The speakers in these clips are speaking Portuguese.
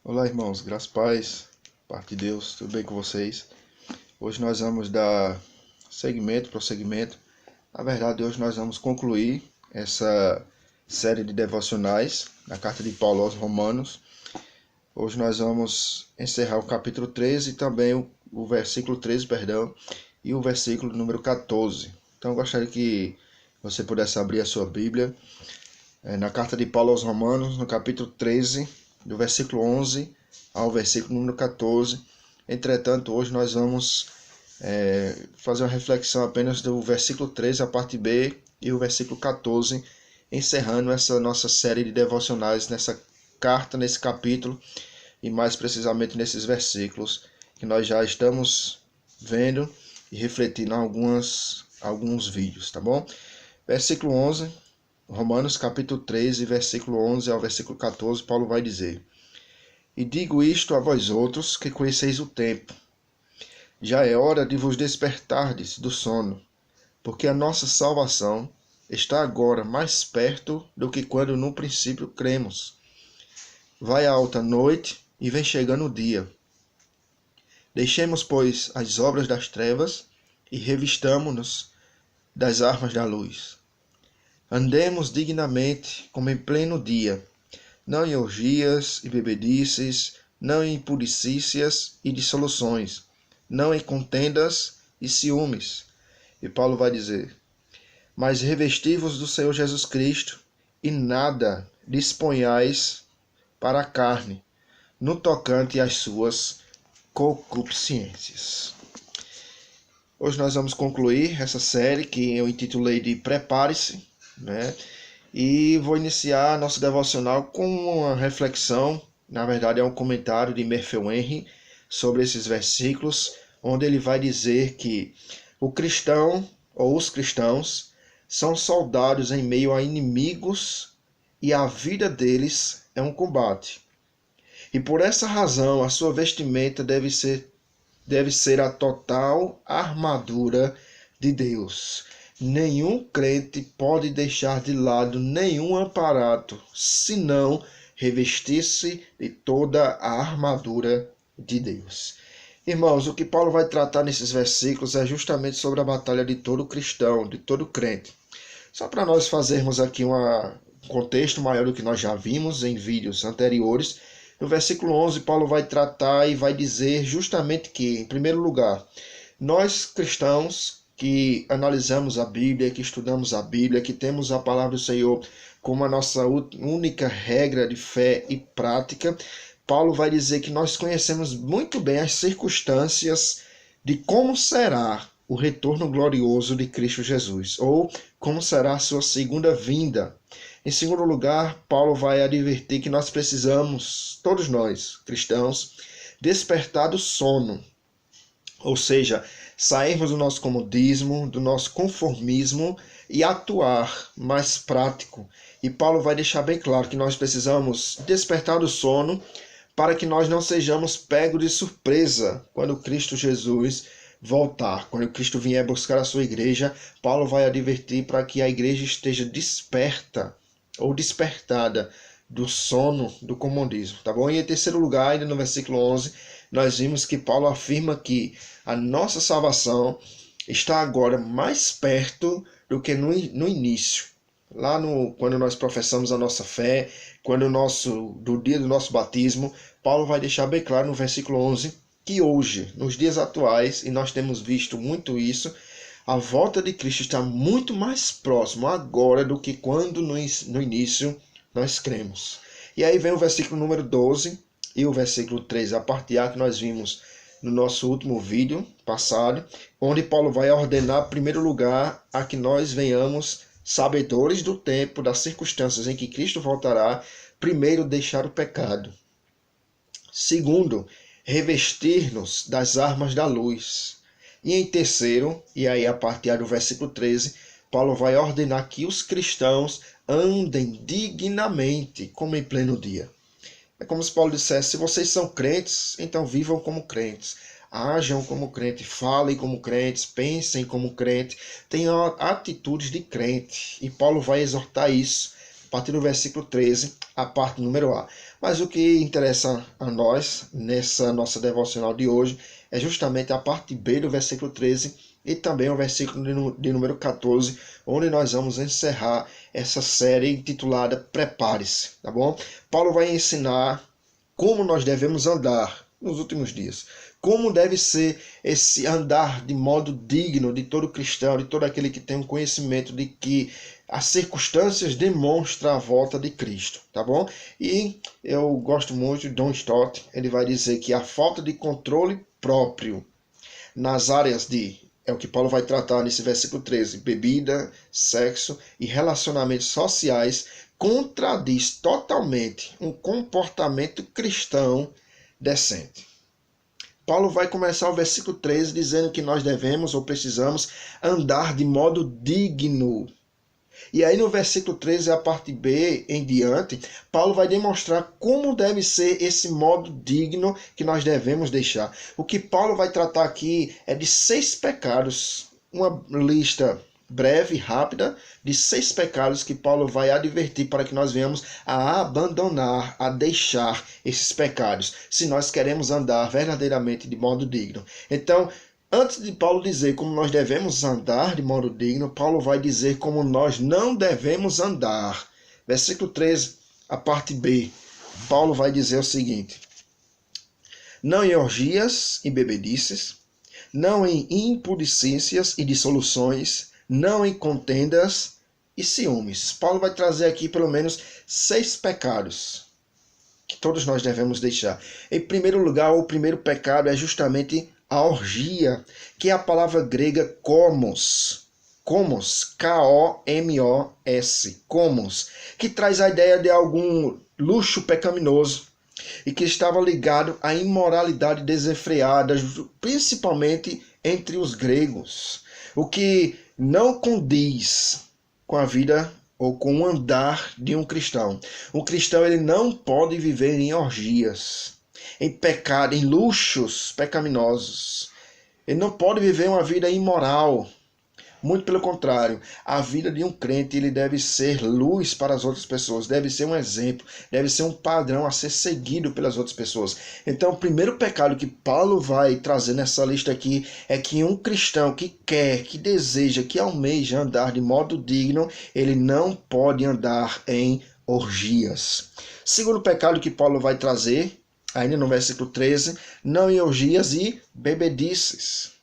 Olá, irmãos, graças e paz, parte de Deus, tudo bem com vocês? Hoje nós vamos dar prosseguimento. Na verdade, hoje nós vamos concluir essa série de devocionais na carta de Paulo aos Romanos. Hoje nós vamos encerrar o capítulo 13 e também o versículo 13, e o versículo número 14. Então, eu gostaria que você pudesse abrir a sua Bíblia na carta de Paulo aos Romanos, no capítulo 13, do versículo 11 ao versículo número 14. Entretanto, hoje nós vamos fazer uma reflexão apenas do versículo 13, a parte B, e o versículo 14, encerrando essa nossa série de devocionais nessa carta, nesse capítulo, e mais precisamente nesses versículos que nós já estamos vendo e refletindo alguns vídeos, tá bom? Versículo 11, Romanos capítulo 13, versículo 11 ao versículo 14, Paulo vai dizer: E digo isto a vós outros, que conheceis o tempo. Já é hora de vos despertardes do sono, porque a nossa salvação está agora mais perto do que quando no princípio cremos. Vai a alta noite e vem chegando o dia. Deixemos, pois, as obras das trevas e revistamo-nos das armas da luz. Andemos dignamente, como em pleno dia, não em orgias e bebedices, não em impudicícias e dissoluções, não em contendas e ciúmes. E Paulo vai dizer: Mas revesti-vos do Senhor Jesus Cristo, e nada disponhais para a carne, no tocante às suas concupiscências. Hoje nós vamos concluir essa série que eu intitulei de Prepare-se, E vou iniciar nosso devocional com uma reflexão, na verdade é um comentário de Merfeu Henry sobre esses versículos, onde ele vai dizer que o cristão ou os cristãos são soldados em meio a inimigos e a vida deles é um combate. E por essa razão a sua vestimenta deve ser a total armadura de Deus. Nenhum crente pode deixar de lado nenhum aparato, senão revestir-se de toda a armadura de Deus. Irmãos, o que Paulo vai tratar nesses versículos é justamente sobre a batalha de todo cristão, de todo crente. Só para nós fazermos aqui um contexto maior do que nós já vimos em vídeos anteriores, no versículo 11, Paulo vai tratar e vai dizer justamente que, em primeiro lugar, nós cristãos que analisamos a Bíblia, que estudamos a Bíblia, que temos a palavra do Senhor como a nossa única regra de fé e prática, Paulo vai dizer que nós conhecemos muito bem as circunstâncias de como será o retorno glorioso de Cristo Jesus, ou como será a sua segunda vinda. Em segundo lugar, Paulo vai advertir que nós precisamos, todos nós, cristãos, despertar do sono, ou seja, sairmos do nosso comodismo, do nosso conformismo e atuar mais prático. E Paulo vai deixar bem claro que nós precisamos despertar do sono para que nós não sejamos pegos de surpresa quando Cristo Jesus voltar. Quando Cristo vier buscar a sua igreja, Paulo vai advertir para que a igreja esteja desperta ou despertada do sono do comodismo, tá bom? E em terceiro lugar, ainda no versículo 11, nós vimos que Paulo afirma que a nossa salvação está agora mais perto do que no início. Quando nós professamos a nossa fé, do dia do nosso batismo, Paulo vai deixar bem claro no versículo 11 que hoje, nos dias atuais, e nós temos visto muito isso, a volta de Cristo está muito mais próximo agora do que quando no início nós cremos. E aí vem o versículo número 12 e o versículo 13, a parte A que nós vimos no nosso último vídeo passado, onde Paulo vai ordenar, em primeiro lugar, a que nós venhamos sabedores do tempo, das circunstâncias em que Cristo voltará, primeiro deixar o pecado. Segundo, revestir-nos das armas da luz. E em terceiro, e aí a parte A do versículo 13, Paulo vai ordenar que os cristãos andem dignamente, como em pleno dia. É como se Paulo dissesse: se vocês são crentes, então vivam como crentes, ajam como crentes, falem como crentes, pensem como crentes, tenham atitudes de crente. E Paulo vai exortar isso, a partir do versículo 13 a parte número A. Mas o que interessa a nós, nessa nossa devocional de hoje, é justamente a parte B do versículo 13 e também o versículo de número 14, onde nós vamos encerrar essa série intitulada Prepare-se, tá bom? Paulo vai ensinar como nós devemos andar nos últimos dias. Como deve ser esse andar de modo digno de todo cristão, de todo aquele que tem um conhecimento de que as circunstâncias demonstram a volta de Cristo, tá bom? E eu gosto muito de John Stott, ele vai dizer que a falta de controle próprio nas áreas é o que Paulo vai tratar nesse versículo 13, bebida, sexo e relacionamentos sociais, contradiz totalmente um comportamento cristão decente. Paulo vai começar o versículo 13 dizendo que nós devemos ou precisamos andar de modo digno. E aí no versículo 13, a parte B em diante, Paulo vai demonstrar como deve ser esse modo digno que nós devemos deixar. O que Paulo vai tratar aqui é de 6 pecados, uma lista breve, rápida, de 6 pecados que Paulo vai advertir para que nós venhamos a abandonar, a deixar esses pecados, se nós queremos andar verdadeiramente de modo digno. Então, antes de Paulo dizer como nós devemos andar de modo digno, Paulo vai dizer como nós não devemos andar. Versículo 13, a parte B. Paulo vai dizer o seguinte: não em orgias e bebedices, não em impudicícias e dissoluções, não em contendas e ciúmes. Paulo vai trazer aqui pelo menos 6 pecados que todos nós devemos deixar. Em primeiro lugar, o primeiro pecado é justamente a orgia, que é a palavra grega komos, K-O-M-O-S, komos, que traz a ideia de algum luxo pecaminoso e que estava ligado à imoralidade desenfreada, principalmente entre os gregos, o que não condiz com a vida ou com o andar de um cristão. Um cristão ele não pode viver em orgias, em pecado, em luxos pecaminosos. Ele não pode viver uma vida imoral. Muito pelo contrário, a vida de um crente ele deve ser luz para as outras pessoas, deve ser um exemplo, deve ser um padrão a ser seguido pelas outras pessoas. Então, o primeiro pecado que Paulo vai trazer nessa lista aqui é que um cristão que quer, que deseja, que almeja andar de modo digno, ele não pode andar em orgias. Segundo pecado que Paulo vai trazer, ainda no versículo 13, não em orgias e bebedices.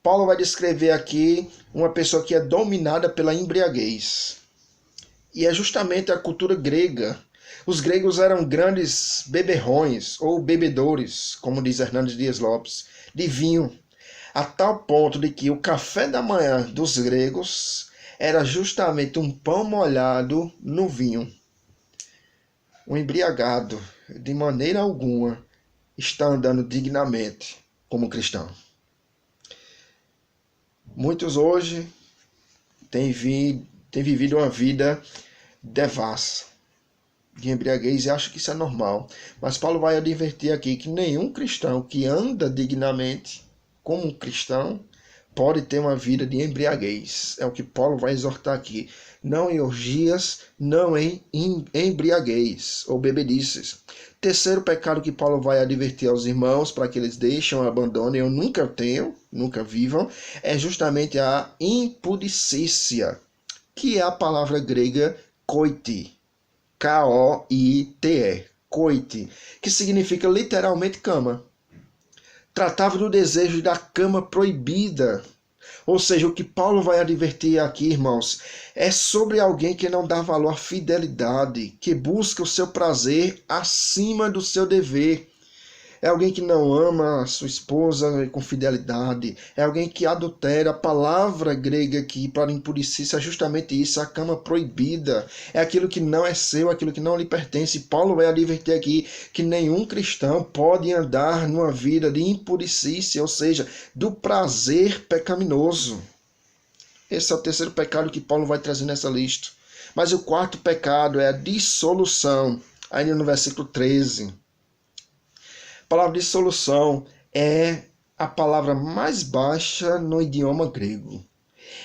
Paulo vai descrever aqui uma pessoa que é dominada pela embriaguez. E é justamente a cultura grega. Os gregos eram grandes beberrões ou bebedores, como diz Hernandes Dias Lopes, de vinho, a tal ponto de que o café da manhã dos gregos era justamente um pão molhado no vinho. O embriagado, de maneira alguma, está andando dignamente como cristão. Muitos hoje têm vivido uma vida devassa, de embriaguez, e acham que isso é normal. Mas Paulo vai advertir aqui que nenhum cristão que anda dignamente como um cristão pode ter uma vida de embriaguez. É o que Paulo vai exortar aqui. Não em orgias, não em embriaguez ou bebedices. Terceiro pecado que Paulo vai advertir aos irmãos para que eles deixem ou abandonem, eu nunca tenho, nunca vivam, é justamente a impudicícia, que é a palavra grega koite, K-O-I-T-E, koite, que significa literalmente cama. Tratava do desejo da cama proibida. Ou seja, o que Paulo vai advertir aqui, irmãos, é sobre alguém que não dá valor à fidelidade, que busca o seu prazer acima do seu dever. É alguém que não ama a sua esposa com fidelidade. É alguém que adultera. A palavra grega aqui para impudicícia é justamente isso, a cama proibida. É aquilo que não é seu, aquilo que não lhe pertence. Paulo vai advertir aqui que nenhum cristão pode andar numa vida de impudicícia, ou seja, do prazer pecaminoso. Esse é o terceiro pecado que Paulo vai trazer nessa lista. Mas o quarto pecado é a dissolução, ainda no versículo 13. A palavra dissolução é a palavra mais baixa no idioma grego.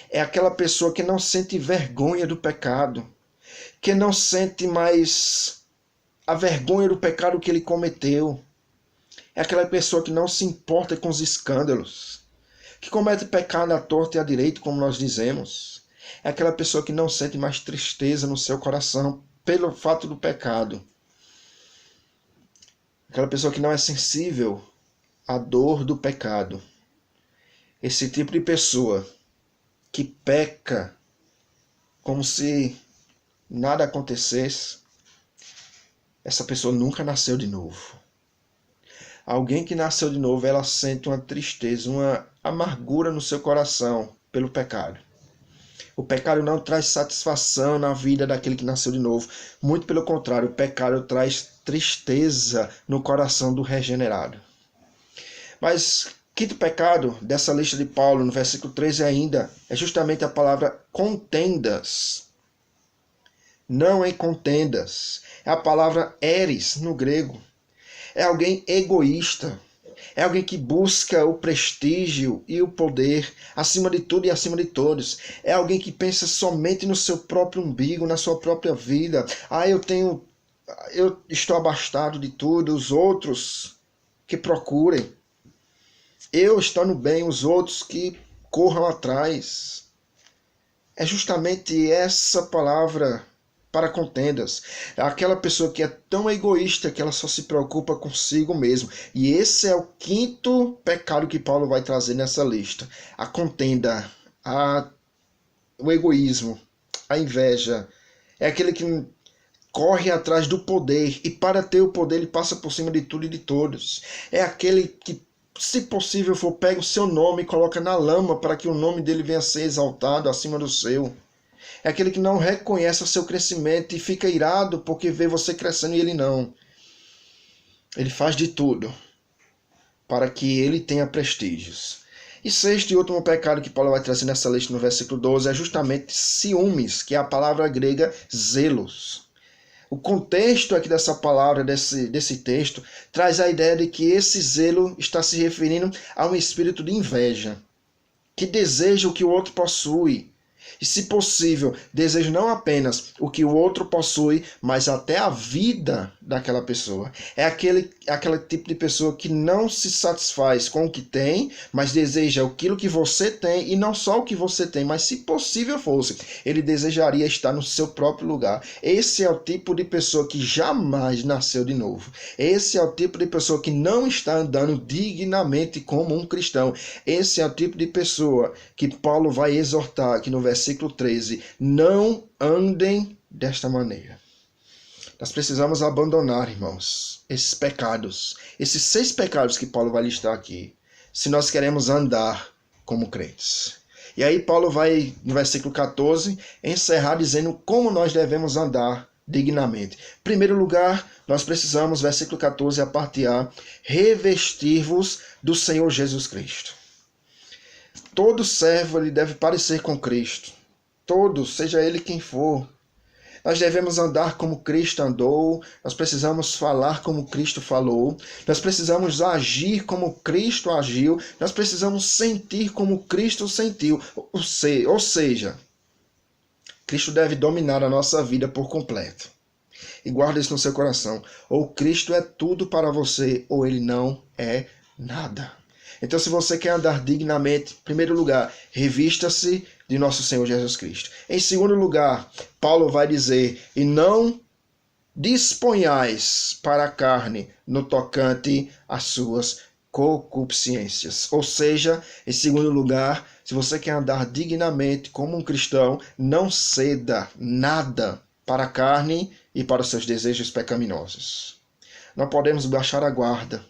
É aquela pessoa que não sente vergonha do pecado, que não sente mais a vergonha do pecado que ele cometeu. É aquela pessoa que não se importa com os escândalos, que comete pecado à torta e à direita, como nós dizemos. É aquela pessoa que não sente mais tristeza no seu coração pelo fato do pecado. Aquela pessoa que não é sensível à dor do pecado. Esse tipo de pessoa que peca como se nada acontecesse, essa pessoa nunca nasceu de novo. Alguém que nasceu de novo, ela sente uma tristeza, uma amargura no seu coração pelo pecado. O pecado não traz satisfação na vida daquele que nasceu de novo. Muito pelo contrário, o pecado traz tristeza no coração do regenerado. Mas quinto pecado dessa lista de Paulo, no versículo 13 ainda, é justamente a palavra contendas. Não em contendas. É a palavra eres no grego. É alguém egoísta. É alguém que busca o prestígio e o poder acima de tudo e acima de todos. É alguém que pensa somente no seu próprio umbigo, na sua própria vida. Eu estou abastado de tudo, os outros que procurem. Eu estando bem, os outros que corram atrás. É justamente essa palavra para contendas. É aquela pessoa que é tão egoísta que ela só se preocupa consigo mesmo. E esse é o quinto pecado que Paulo vai trazer nessa lista. A contenda, o egoísmo, a inveja. É aquele que corre atrás do poder e para ter o poder ele passa por cima de tudo e de todos. É aquele que, se possível for, pega o seu nome e coloca na lama para que o nome dele venha a ser exaltado acima do seu. É aquele que não reconhece o seu crescimento e fica irado porque vê você crescendo e ele não. Ele faz de tudo para que ele tenha prestígios. E sexto e último pecado que Paulo vai trazer nessa lista no versículo 12 é justamente ciúmes, que é a palavra grega zelos. O contexto aqui dessa palavra, desse texto, traz a ideia de que esse zelo está se referindo a um espírito de inveja, que deseja o que o outro possui. E, se possível, deseja não apenas o que o outro possui, mas até a vida daquela pessoa. É aquele tipo de pessoa que não se satisfaz com o que tem, mas deseja aquilo que você tem, e não só o que você tem, mas se possível fosse, ele desejaria estar no seu próprio lugar. Esse é o tipo de pessoa que jamais nasceu de novo. Esse é o tipo de pessoa que não está andando dignamente como um cristão. Esse é o tipo de pessoa que Paulo vai exortar aqui no versículo 13. Não andem desta maneira. Nós precisamos abandonar, irmãos, esses pecados, esses 6 pecados que Paulo vai listar aqui, se nós queremos andar como crentes. E aí Paulo vai, no versículo 14, encerrar dizendo como nós devemos andar dignamente. Em primeiro lugar, nós precisamos, versículo 14, a parte A, revestir-vos do Senhor Jesus Cristo. Todo servo ele deve parecer com Cristo. Todo, seja ele quem for. Nós devemos andar como Cristo andou, nós precisamos falar como Cristo falou, nós precisamos agir como Cristo agiu, nós precisamos sentir como Cristo sentiu. Ou seja, Cristo deve dominar a nossa vida por completo. E guarda isso no seu coração. Ou Cristo é tudo para você, ou ele não é nada. Então, se você quer andar dignamente, em primeiro lugar, revista-se de nosso Senhor Jesus Cristo. Em segundo lugar, Paulo vai dizer, e não disponhais para a carne no tocante às suas concupiscências. Ou seja, em segundo lugar, se você quer andar dignamente como um cristão, não ceda nada para a carne e para os seus desejos pecaminosos. Não podemos baixar a guarda.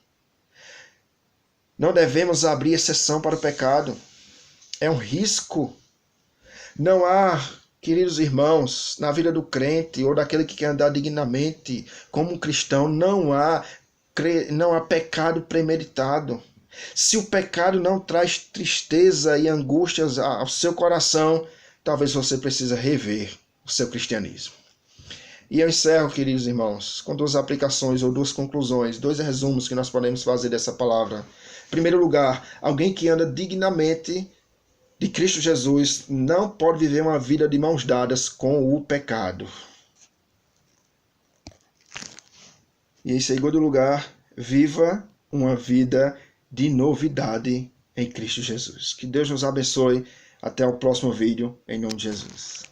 Não devemos abrir exceção para o pecado. É um risco. Não há, queridos irmãos, na vida do crente ou daquele que quer andar dignamente como um cristão, não há pecado premeditado. Se o pecado não traz tristeza e angústias ao seu coração, talvez você precise rever o seu cristianismo. E eu encerro, queridos irmãos, com 2 aplicações ou 2 conclusões, 2 resumos que nós podemos fazer dessa palavra. Em primeiro lugar, alguém que anda dignamente de Cristo Jesus não pode viver uma vida de mãos dadas com o pecado. E em segundo lugar, viva uma vida de novidade em Cristo Jesus. Que Deus nos abençoe. Até o próximo vídeo, em nome de Jesus.